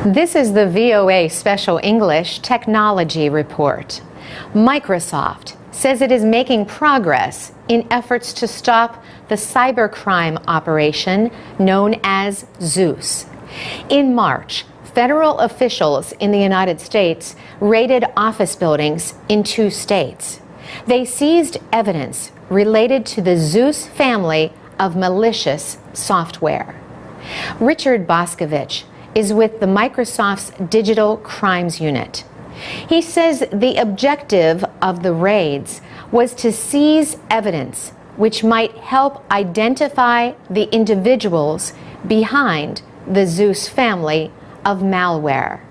This is the VOA Special English Technology Report. Microsoft says it is making progress in efforts to stop the cybercrime operation known as Zeus. In March, federal officials in the United States raided office buildings in 2 states. They seized evidence related to the Zeus family of malicious software. Richard Boscovich is with the Microsoft's Digital Crimes Unit. He says the objective of the raids was to seize evidence which might help identify the individuals behind the Zeus family of malware.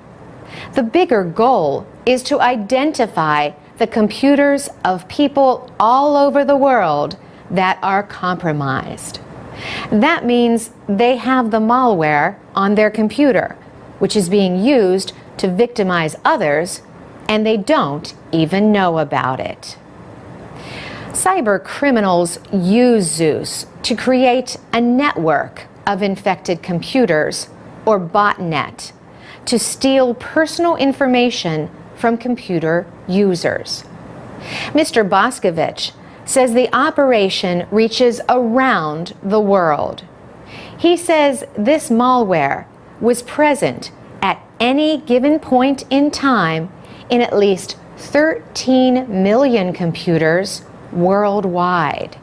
The bigger goal is to identify the computers of people all over the world that are compromised. That means they have the malware on their computer, which is being used to victimize others, and they don't even know about it. Cyber criminals use Zeus to create a network of infected computers, or botnet, to steal personal information from computer users. Mr. Boscovich says the operation reaches around the world. He says this malware was present at any given point in time in at least 13 million computers worldwide.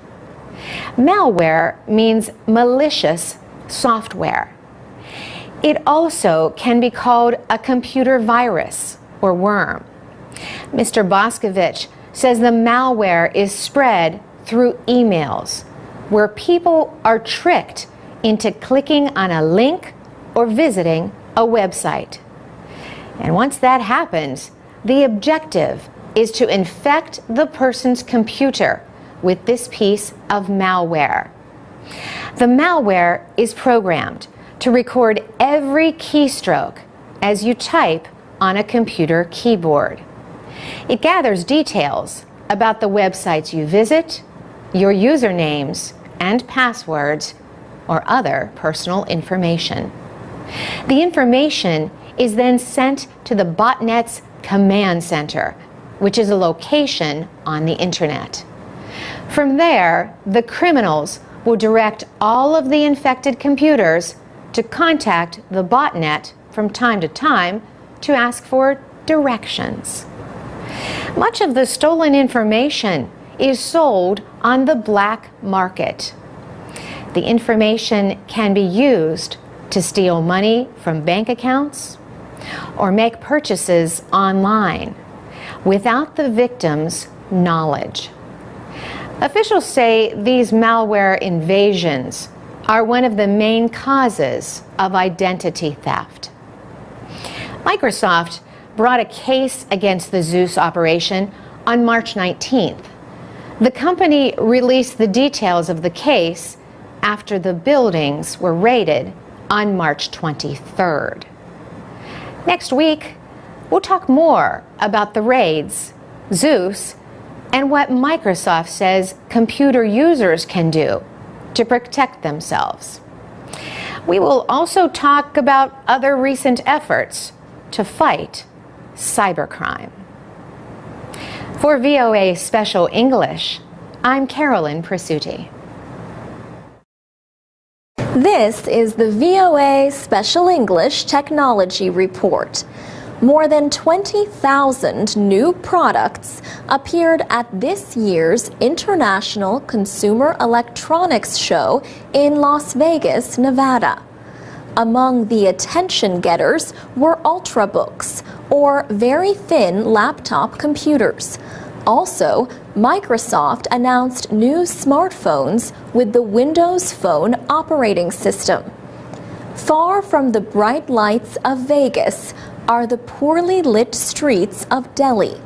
Malware means malicious software. It also can be called a computer virus or worm. Mr. Boscovich says the malware is spread through emails, where people are tricked into clicking on a link or visiting a website. And once that happens, the objective is to infect the person's computer with this piece of malware. The malware is programmed to record every keystroke as you type on a computer keyboard. It gathers details about the websites you visit, your usernames and passwords, or other personal information. The information is then sent to the botnet's command center, which is a location on the internet. From there, the criminals will direct all of the infected computers to contact the botnet from time to time to ask for directions. Much of the stolen information is sold on the black market. The information can be used to steal money from bank accounts or make purchases online without the victim's knowledge. Officials say these malware invasions are one of the main causes of identity theft. Microsoft brought a case against the Zeus operation on March 19th. The company released the details of the case after the buildings were raided on March 23rd. Next week, we'll talk more about the raids, Zeus, and what Microsoft says computer users can do to protect themselves. We will also talk about other recent efforts to fight cybercrime. For VOA Special English, I'm Carolyn Presutti. This is the VOA Special English Technology Report. More than 20,000 new products appeared at this year's International Consumer Electronics Show in Las Vegas, Nevada. Among the attention getters were Ultrabooks, or very thin laptop computers. Also, Microsoft announced new smartphones with the Windows Phone operating system. Far from the bright lights of Vegas are the poorly lit streets of Delhi.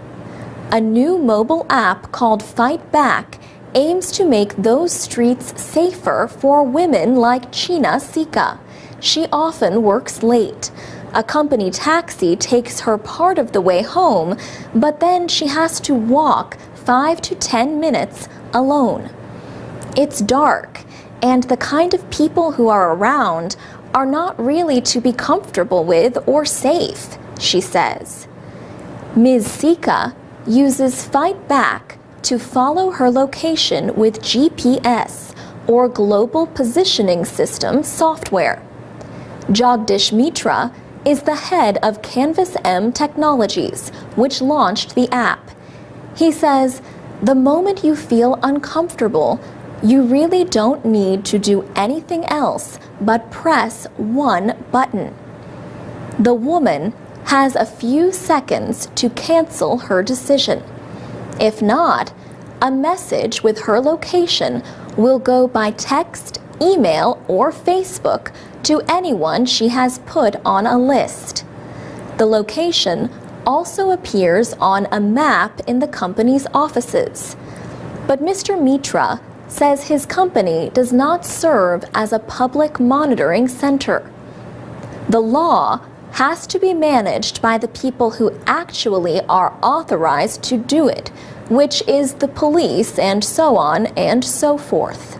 A new mobile app called Fight Back aims to make those streets safer for women like China Sika. She often works late. A company taxi takes her part of the way home, but then she has to walk 5 to 10 minutes alone. It's dark, and the kind of people who are around are not really to be comfortable with or safe, she says. Ms. Sika uses Fight Back to follow her location with GPS, or Global Positioning System software. Jagdish Mitra is the head of Canvas M Technologies, which launched the app. He says, the moment you feel uncomfortable, you really don't need to do anything else but press one button. The woman has a few seconds to cancel her decision. If not, a message with her location will go by text, email, or Facebook to anyone she has put on a list. The location also appears on a map in the company's offices. But Mr. Mitra says his company does not serve as a public monitoring center. The law has to be managed by the people who actually are authorized to do it, which is the police and so on and so forth.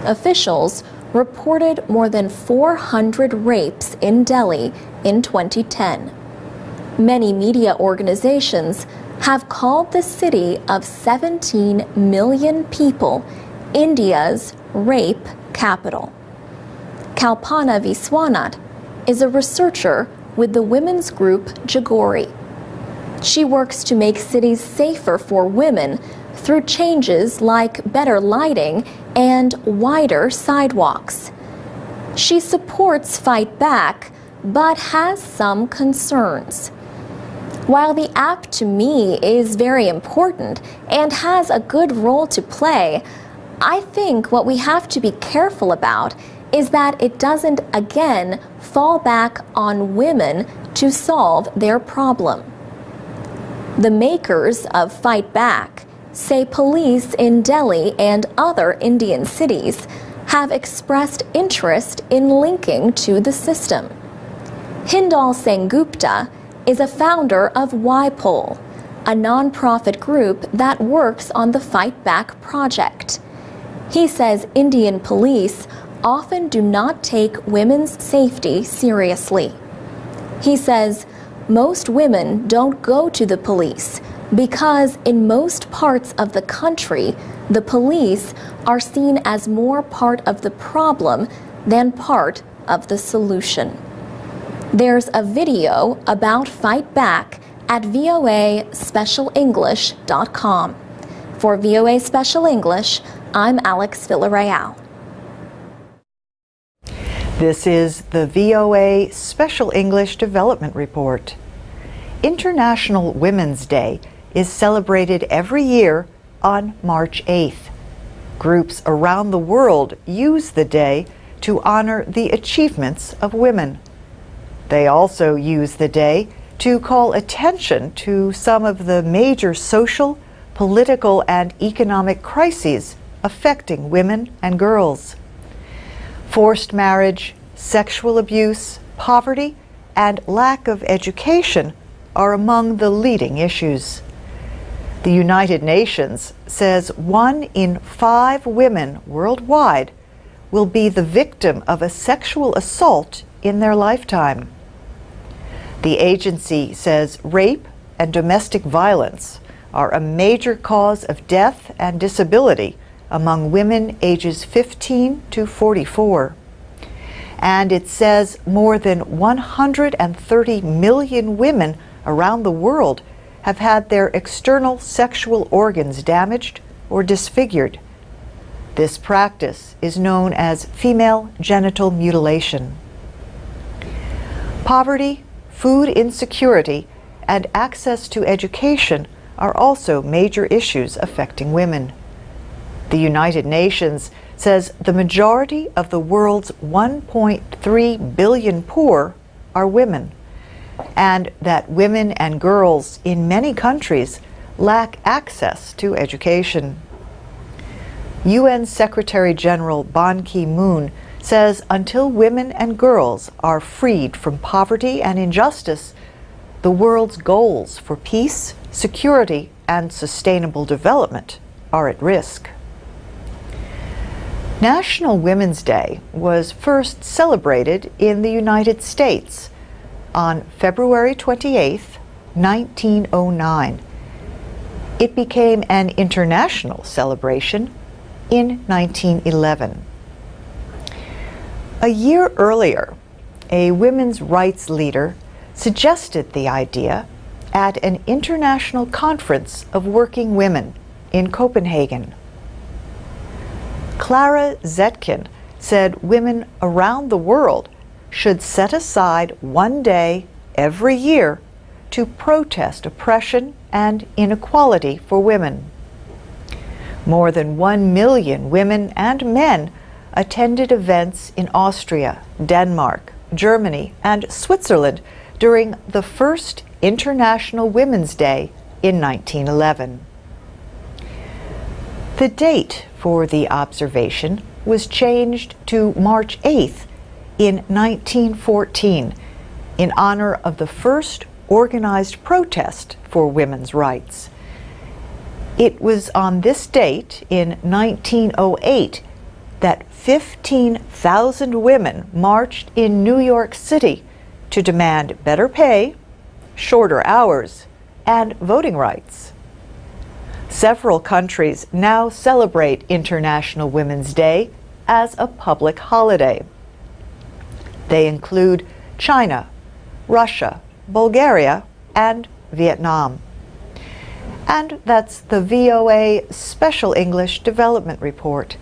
Officials reported more than 400 rapes in Delhi in 2010. Many media organizations have called the city of 17 million people India's rape capital. Kalpana Viswanath is a researcher with the women's group Jagori. She works to make cities safer for women through changes like better lighting and wider sidewalks. She supports Fight Back, but has some concerns. While the app to me is very important and has a good role to play, I think what we have to be careful about is that it doesn't again fall back on women to solve their problem. The makers of Fight Back say police in Delhi and other Indian cities have expressed interest in linking to the system. Hindal Sengupta is a founder of YPOL, a non-profit group that works on the Fight Back project. He says Indian police often do not take women's safety seriously. He says most women don't go to the police because in most parts of the country, the police are seen as more part of the problem than part of the solution. There's a video about Fight Back at voaspecialenglish.com. For VOA Special English, I'm Alex Villarreal. This is the VOA Special English Development Report. International Women's Day is celebrated every year on March 8th. Groups around the world use the day to honor the achievements of women. They also use the day to call attention to some of the major social, political, and economic crises affecting women and girls. Forced marriage, sexual abuse, poverty, and lack of education are among the leading issues. The United Nations says 1 in 5 women worldwide will be the victim of a sexual assault in their lifetime. The agency says rape and domestic violence are a major cause of death and disability among women ages 15 to 44. And it says more than 130 million women around the world have had their external sexual organs damaged or disfigured. This practice is known as female genital mutilation. Poverty, food insecurity, and access to education are also major issues affecting women. The United Nations says the majority of the world's 1.3 billion poor are women, and that women and girls in many countries lack access to education. UN Secretary General Ban Ki-moon says until women and girls are freed from poverty and injustice, the world's goals for peace, security, and sustainable development are at risk. National Women's Day was first celebrated in the United States on February 28, 1909. It became an international celebration in 1911. A year earlier, a women's rights leader suggested the idea at an international conference of working women in Copenhagen. Clara Zetkin said women around the world should set aside one day every year to protest oppression and inequality for women. More than 1 million women and men attended events in Austria, Denmark, Germany, and Switzerland during the first International Women's Day in 1911. The date for the observation was changed to March 8th in 1914 in honor of the first organized protest for women's rights. It was on this date in 1908 that 15,000 women marched in New York City to demand better pay, shorter hours, and voting rights. Several countries now celebrate International Women's Day as a public holiday. They include China, Russia, Bulgaria, and Vietnam. And that's the VOA Special English Development Report.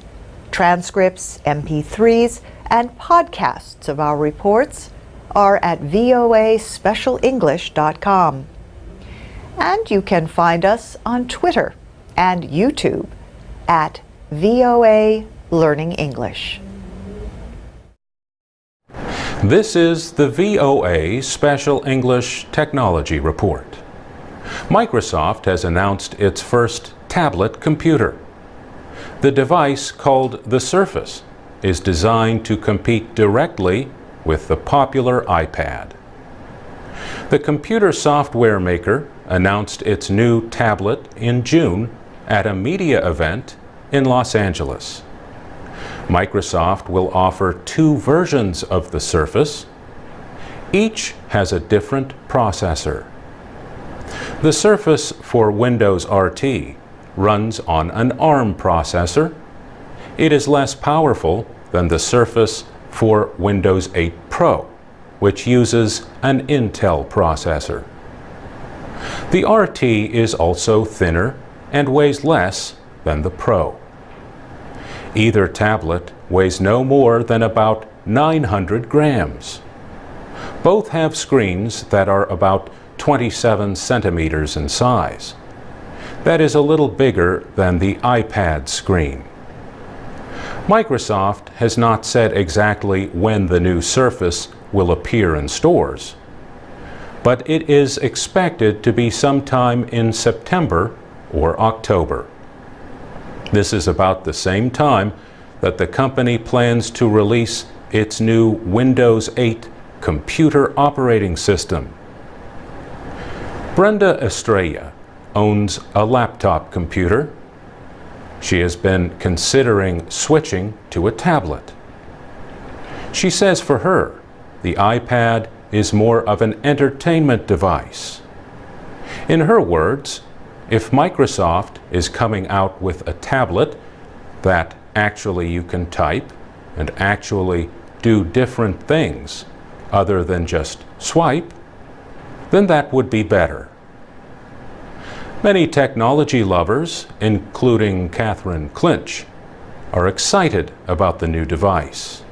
Transcripts, MP3s, and podcasts of our reports are at voaspecialenglish.com. And you can find us on Twitter and YouTube at VOA Learning English. This is the VOA Special English Technology Report. Microsoft has announced its first tablet computer. The device, called the Surface, is designed to compete directly with the popular iPad. The computer software maker announced its new tablet in June at a media event in Los Angeles. Microsoft will offer 2 versions of the Surface. Each has a different processor. The Surface for Windows RT runs on an ARM processor. It is less powerful than the Surface for Windows 8 Pro, which uses an Intel processor. The RT is also thinner and weighs less than the Pro. Either tablet weighs no more than about 900 grams. Both have screens that are about 27 centimeters in size. That is a little bigger than the iPad screen. Microsoft has not said exactly when the new Surface will appear in stores, but it is expected to be sometime in September or October. This is about the same time that the company plans to release its new Windows 8 computer operating system. Brenda Estrella owns a laptop computer. She has been considering switching to a tablet. She says for her, the iPad is more of an entertainment device. In her words, if Microsoft is coming out with a tablet that actually you can type and actually do different things other than just swipe, then that would be better. Many technology lovers, including Catherine Clinch, are excited about the new device.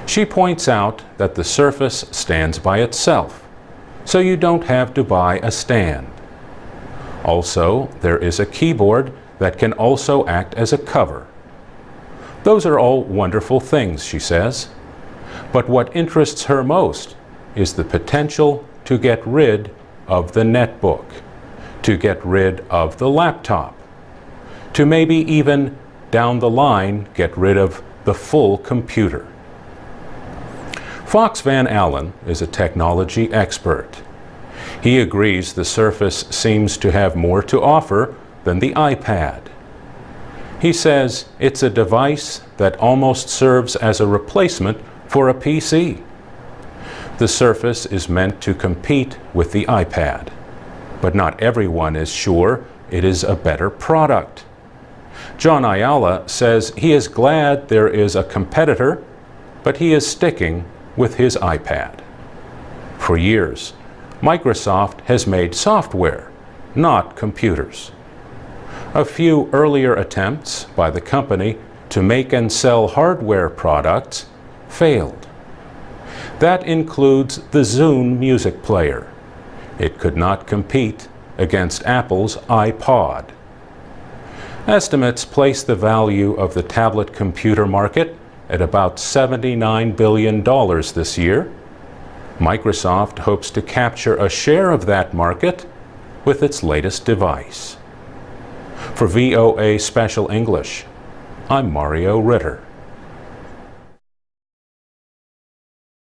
She points out that the Surface stands by itself, so you don't have to buy a stand. Also, there is a keyboard that can also act as a cover. Those are all wonderful things, she says. But what interests her most is the potential to get rid of the netbook, to get rid of the laptop, to maybe even down the line get rid of the full computer. Fox Van Allen is a technology expert. He agrees the Surface seems to have more to offer than the iPad. He says it's a device that almost serves as a replacement for a PC. The Surface is meant to compete with the iPad, but not everyone is sure it is a better product. John Ayala says he is glad there is a competitor, but he is sticking with his iPad. For years, Microsoft has made software, not computers. A few earlier attempts by the company to make and sell hardware products failed. That includes the Zune music player. It could not compete against Apple's iPod. Estimates place the value of the tablet computer market at about $79 billion this year. Microsoft hopes to capture a share of that market with its latest device. For VOA Special English, I'm Mario Ritter.